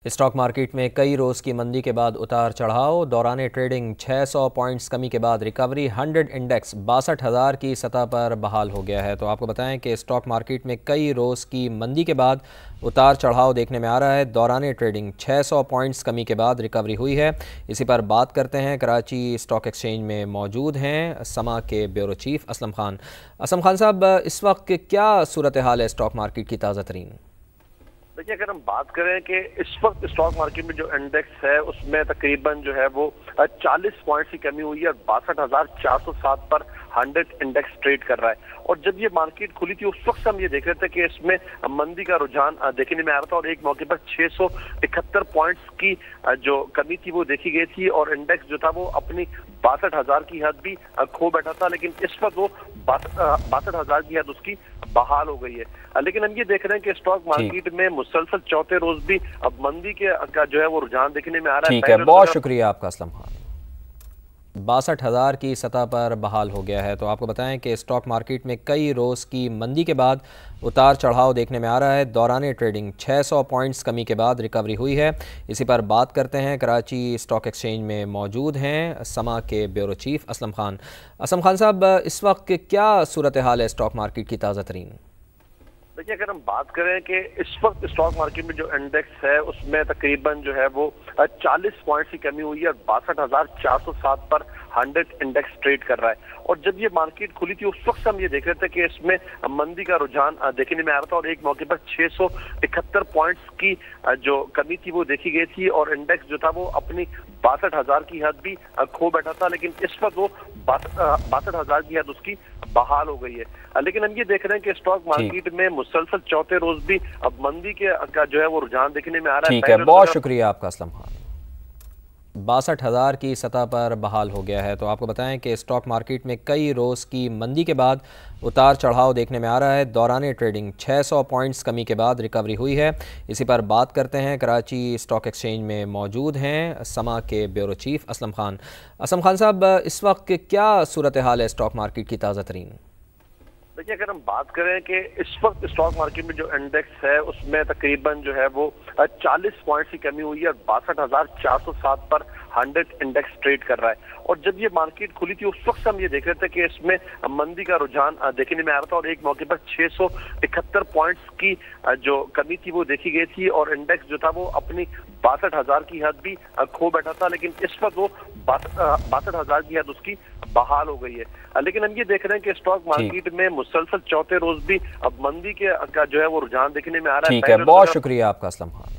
Stock market में कई रोज़ की मंदी के बाद उतार चढ़ाव। दौरान ट्रेडिंग 600 पॉइंट्स कमी के बाद रिकवरी। 100 इंडेक्स 62,000 की सतह पर बहाल हो गया है। तो आपको बताएं कि स्टॉक मार्केट में कई रोज़ की मंदी के बाद उतार चढ़ाव देखने में आ रहा है। दौरान ट्रेडिंग 600 पॉइंट्स कमी के बाद रिकवरी हुई है। इसी पर बात करते हैं। कराची स्टॉक एक्सचेंज में मौजूद हैं समा के ब्यूरो चीफ असलम खान। असलम खान साहब, इस वक्त क्या सूरत हाल है स्टॉक मार्केट की ताज़ा तरीन? देखिए, अगर हम बात करें कि इस वक्त स्टॉक मार्केट में जो इंडेक्स है उसमें तकरीबन जो है वो 40 पॉइंट की कमी हुई है और 62,407 पर 100 इंडेक्स ट्रेड कर रहा है। और जब ये मार्केट खुली थी उस वक्त हम ये देख रहे थे कि इसमें मंदी का रुझान देखने में आ रहा था और एक मौके पर 671 पॉइंट्स की जो कमी थी वो देखी गई थी और इंडेक्स जो था वो अपनी 62,000 की हद भी खो बैठा था, लेकिन इस वक्त वो 62,000 की हद उसकी बहाल हो गई है। लेकिन हम ये देख रहे हैं कि स्टॉक मार्केट में मुसलसल चौथे रोज भी अब मंदी के का जो है वो रुझान देखने में आ रहा है। ठीक है, बहुत शुक्रिया आपका असलम खान। 62,000 की सतह पर बहाल हो गया है। तो आपको बताएं कि स्टॉक मार्केट में कई रोज़ की मंदी के बाद उतार चढ़ाव देखने में आ रहा है। दौरान ट्रेडिंग 600 पॉइंट्स कमी के बाद रिकवरी हुई है। इसी पर बात करते हैं। कराची स्टॉक एक्सचेंज में मौजूद हैं समा के ब्यूरो चीफ असलम खान। असलम खान साहब, इस वक्त क्या सूरत हाल है स्टॉक मार्केट की ताज़ा तरीन? देखिए, अगर हम बात करें कि इस वक्त स्टॉक मार्केट में जो इंडेक्स है उसमें तकरीबन जो है वो 40 पॉइंट की कमी हुई है और 62,407 पर 100 इंडेक्स ट्रेड कर रहा है। और जब ये मार्केट खुली थी उस वक्त हम ये देख रहे थे कि इसमें मंदी का रुझान देखने में आ रहा था और एक मौके पर 671 पॉइंट्स की जो कमी थी वो देखी गई थी और इंडेक्स जो था वो अपनी 62,000 की हद भी खो बैठा था, लेकिन इस वक्त वो 62,000 की हद उसकी बहाल हो गई है। लेकिन हम ये देख रहे हैं कि स्टॉक मार्केट में मुसलसल चौथे रोज भी अब मंदी के का जो है वो रुझान देखने में आ रहा है। ठीक है, बहुत शुक्रिया आपका असलम खान। 62,000 की सतह पर बहाल हो गया है। तो आपको बताएं कि स्टॉक मार्केट में कई रोज़ की मंदी के बाद उतार चढ़ाव देखने में आ रहा है। दौरान ट्रेडिंग 600 पॉइंट्स कमी के बाद रिकवरी हुई है। इसी पर बात करते हैं। कराची स्टॉक एक्सचेंज में मौजूद हैं समा के ब्यूरो चीफ असलम खान। असलम खान साहब, इस वक्त क्या सूरत हाल है स्टॉक मार्केट की ताज़ा तरीन? देखिए, अगर हम बात करें कि इस वक्त स्टॉक मार्केट में जो इंडेक्स है उसमें तकरीबन जो है वो 40 पॉइंट की कमी हुई है और 62,407 पर 100 इंडेक्स ट्रेड कर रहा है। और जब ये मार्केट खुली थी उस वक्त हम ये देख रहे थे कि इसमें मंदी का रुझान देखने में आ रहा था और एक मौके पर 671 पॉइंट्स की जो कमी थी वो देखी गई थी और इंडेक्स जो था वो अपनी 62,000 की हद भी खो बैठा था, लेकिन इस वक्त वो 62,000 की हद उसकी बहाल हो गई है। लेकिन हम ये देख रहे हैं कि स्टॉक मार्केट में मुसलसल चौथे रोज भी अब मंदी के का जो है वो रुझान देखने में आ रहा है। ठीक है, बहुत शुक्रिया आपका असलम खान।